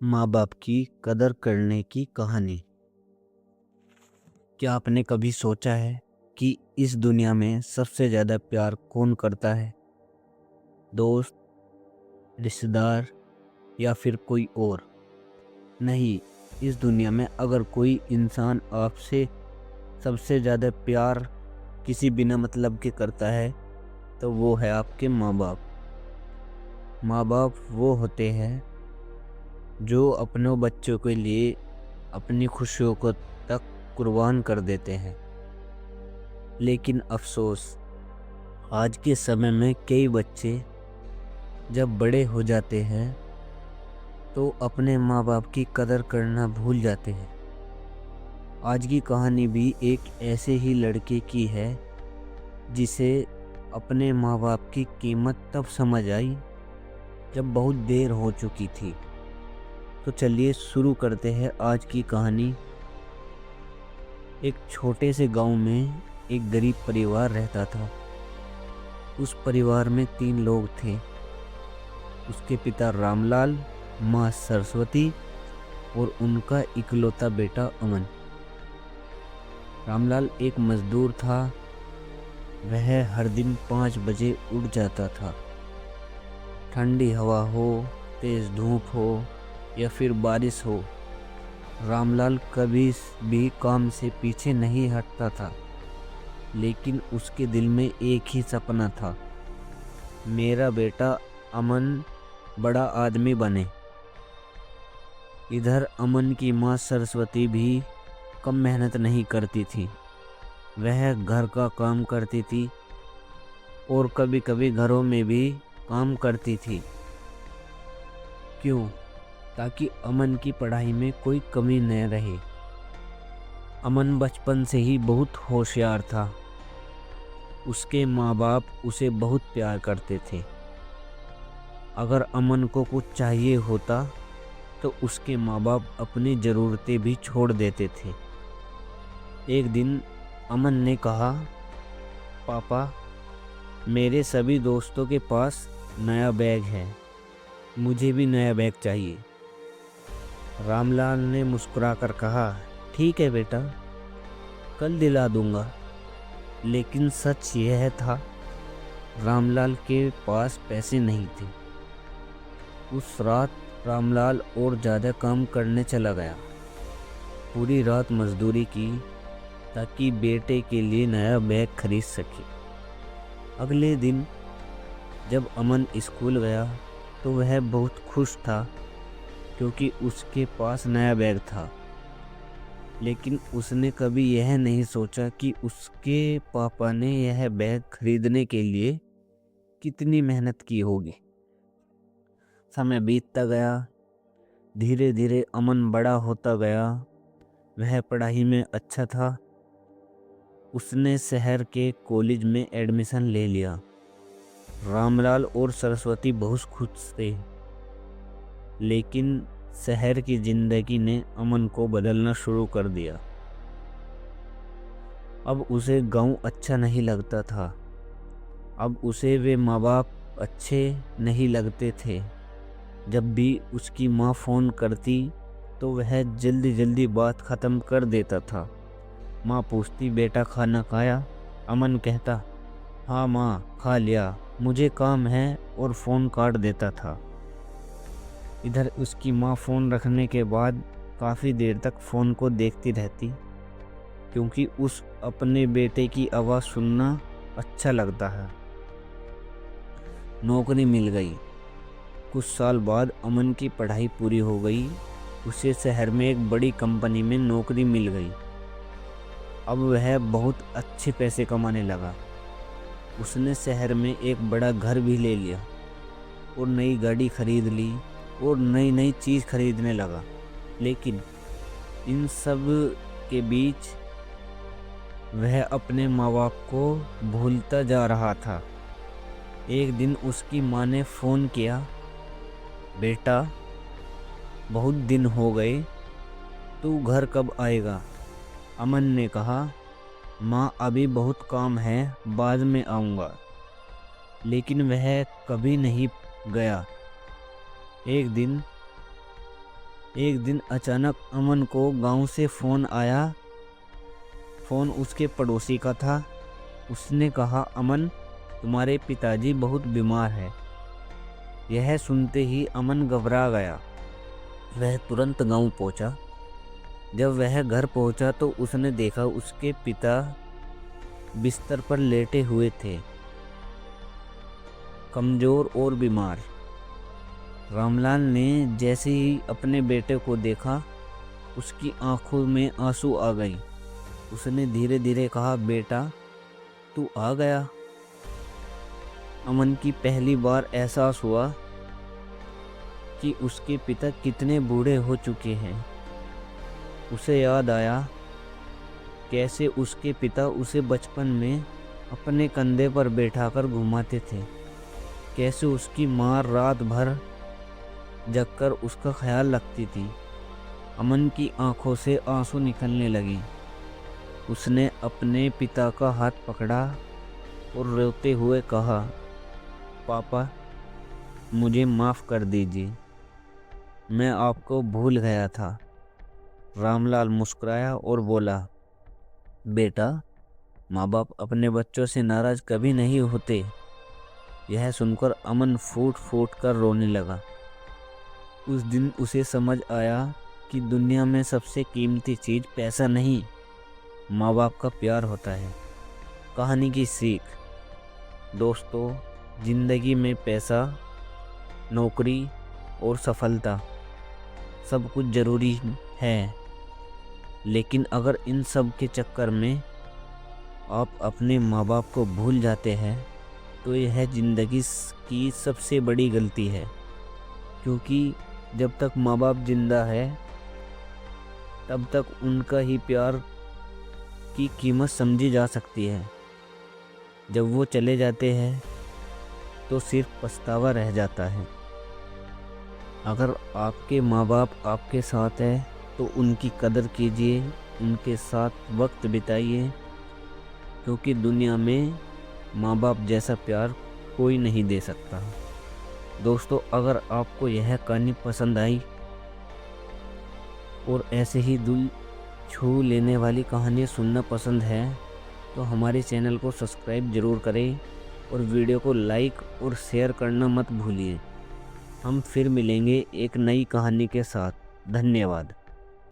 माँ बाप की कदर करने की कहानी। क्या आपने कभी सोचा है कि इस दुनिया में सबसे ज़्यादा प्यार कौन करता है? दोस्त, रिश्तेदार या फिर कोई और? नहीं, इस दुनिया में अगर कोई इंसान आपसे सबसे ज़्यादा प्यार किसी बिना मतलब के करता है तो वो है आपके माँ बाप। माँ बाप वो होते हैं जो अपनों बच्चों के लिए अपनी खुशियों को तक कुर्बान कर देते हैं। लेकिन अफसोस, आज के समय में कई बच्चे जब बड़े हो जाते हैं तो अपने माँ बाप की कदर करना भूल जाते हैं। आज की कहानी भी एक ऐसे ही लड़के की है जिसे अपने माँ बाप की कीमत तब समझ आई जब बहुत देर हो चुकी थी। तो चलिए शुरू करते हैं आज की कहानी। एक छोटे से गांव में एक गरीब परिवार रहता था। उस परिवार में 3 लोग थे। उसके पिता रामलाल, माँ सरस्वती और उनका इकलौता बेटा अमन। रामलाल एक मजदूर था। वह हर दिन 5 बजे उठ जाता था। ठंडी हवा हो, तेज धूप हो या फिर बारिश हो, रामलाल कभी भी काम से पीछे नहीं हटता था। लेकिन उसके दिल में एक ही सपना था, मेरा बेटा अमन बड़ा आदमी बने। इधर अमन की माँ सरस्वती भी कम मेहनत नहीं करती थी। वह घर का काम करती थी और कभी कभी घरों में भी काम करती थी। क्यों? ताकि अमन की पढ़ाई में कोई कमी न रहे। अमन बचपन से ही बहुत होशियार था। उसके माँ बाप उसे बहुत प्यार करते थे। अगर अमन को कुछ चाहिए होता तो उसके माँ बाप अपनी ज़रूरतें भी छोड़ देते थे। एक दिन अमन ने कहा, पापा, मेरे सभी दोस्तों के पास नया बैग है, मुझे भी नया बैग चाहिए। रामलाल ने मुस्कुराकर कहा, ठीक है बेटा, कल दिला दूंगा। लेकिन सच यह था, रामलाल के पास पैसे नहीं थे। उस रात रामलाल और ज़्यादा काम करने चला गया। पूरी रात मजदूरी की ताकि बेटे के लिए नया बैग खरीद सके। अगले दिन जब अमन स्कूल गया तो वह बहुत खुश था क्योंकि उसके पास नया बैग था। लेकिन उसने कभी यह नहीं सोचा कि उसके पापा ने यह बैग खरीदने के लिए कितनी मेहनत की होगी। समय बीतता गया। धीरे धीरे अमन बड़ा होता गया। वह पढ़ाई में अच्छा था। उसने शहर के कॉलेज में एडमिशन ले लिया। रामलाल और सरस्वती बहुत खुश थे। लेकिन शहर की जिंदगी ने अमन को बदलना शुरू कर दिया। अब उसे गांव अच्छा नहीं लगता था। अब उसे वे माँ बाप अच्छे नहीं लगते थे। जब भी उसकी माँ फ़ोन करती तो वह जल्दी जल्दी बात ख़त्म कर देता था। माँ पूछती, बेटा खाना खाया? अमन कहता, हाँ माँ, खा लिया, मुझे काम है, और फ़ोन काट देता था। इधर उसकी माँ फ़ोन रखने के बाद काफ़ी देर तक फ़ोन को देखती रहती क्योंकि उस अपने बेटे की आवाज़ सुनना अच्छा लगता है। नौकरी मिल गई। कुछ साल बाद अमन की पढ़ाई पूरी हो गई। उसे शहर में एक बड़ी कंपनी में नौकरी मिल गई। अब वह बहुत अच्छे पैसे कमाने लगा। उसने शहर में एक बड़ा घर भी ले लिया और नई गाड़ी खरीद ली और नई नई चीज़ खरीदने लगा। लेकिन इन सब के बीच वह अपने माँ बाप को भूलता जा रहा था। एक दिन उसकी माँ ने फ़ोन किया, बेटा, बहुत दिन हो गए, तू घर कब आएगा? अमन ने कहा, माँ अभी बहुत काम है, बाद में आऊँगा। लेकिन वह कभी नहीं गया। एक दिन एक दिन अचानक अमन को गांव से फ़ोन आया। फ़ोन उसके पड़ोसी का था। उसने कहा, अमन, तुम्हारे पिताजी बहुत बीमार है। यह सुनते ही अमन घबरा गया। वह तुरंत गांव पहुंचा। जब वह घर पहुंचा तो उसने देखा उसके पिता बिस्तर पर लेटे हुए थे, कमज़ोर और बीमार। रामलाल ने जैसे ही अपने बेटे को देखा, उसकी आंखों में आंसू आ गए। उसने धीरे धीरे कहा, बेटा, तू आ गया। अमन की पहली बार एहसास हुआ कि उसके पिता कितने बूढ़े हो चुके हैं। उसे याद आया कैसे उसके पिता उसे बचपन में अपने कंधे पर बैठाकर घुमाते थे, कैसे उसकी माँ रात भर जगकर उसका ख्याल रखती थी। अमन की आंखों से आंसू निकलने लगे। उसने अपने पिता का हाथ पकड़ा और रोते हुए कहा, पापा, मुझे माफ़ कर दीजिए, मैं आपको भूल गया था। रामलाल मुस्कुराया और बोला, बेटा, माँ बाप अपने बच्चों से नाराज़ कभी नहीं होते। यह सुनकर अमन फूट फूट कर रोने लगा। उस दिन उसे समझ आया कि दुनिया में सबसे कीमती चीज़ पैसा नहीं, माँ बाप का प्यार होता है। कहानी की सीख, दोस्तों, ज़िंदगी में पैसा, नौकरी और सफलता सब कुछ ज़रूरी है, लेकिन अगर इन सब के चक्कर में आप अपने माँ बाप को भूल जाते हैं तो यह ज़िंदगी की सबसे बड़ी गलती है। क्योंकि जब तक माँ बाप जिंदा है तब तक उनका ही प्यार की कीमत समझी जा सकती है। जब वो चले जाते हैं तो सिर्फ पछतावा रह जाता है। अगर आपके माँ बाप आपके साथ है तो उनकी कदर कीजिए, उनके साथ वक्त बिताइए, क्योंकि दुनिया में माँ बाप जैसा प्यार कोई नहीं दे सकता। दोस्तों, अगर आपको यह कहानी पसंद आई और ऐसे ही दिल छू लेने वाली कहानियाँ सुनना पसंद है तो हमारे चैनल को सब्सक्राइब ज़रूर करें और वीडियो को लाइक और शेयर करना मत भूलिए। हम फिर मिलेंगे एक नई कहानी के साथ। धन्यवाद।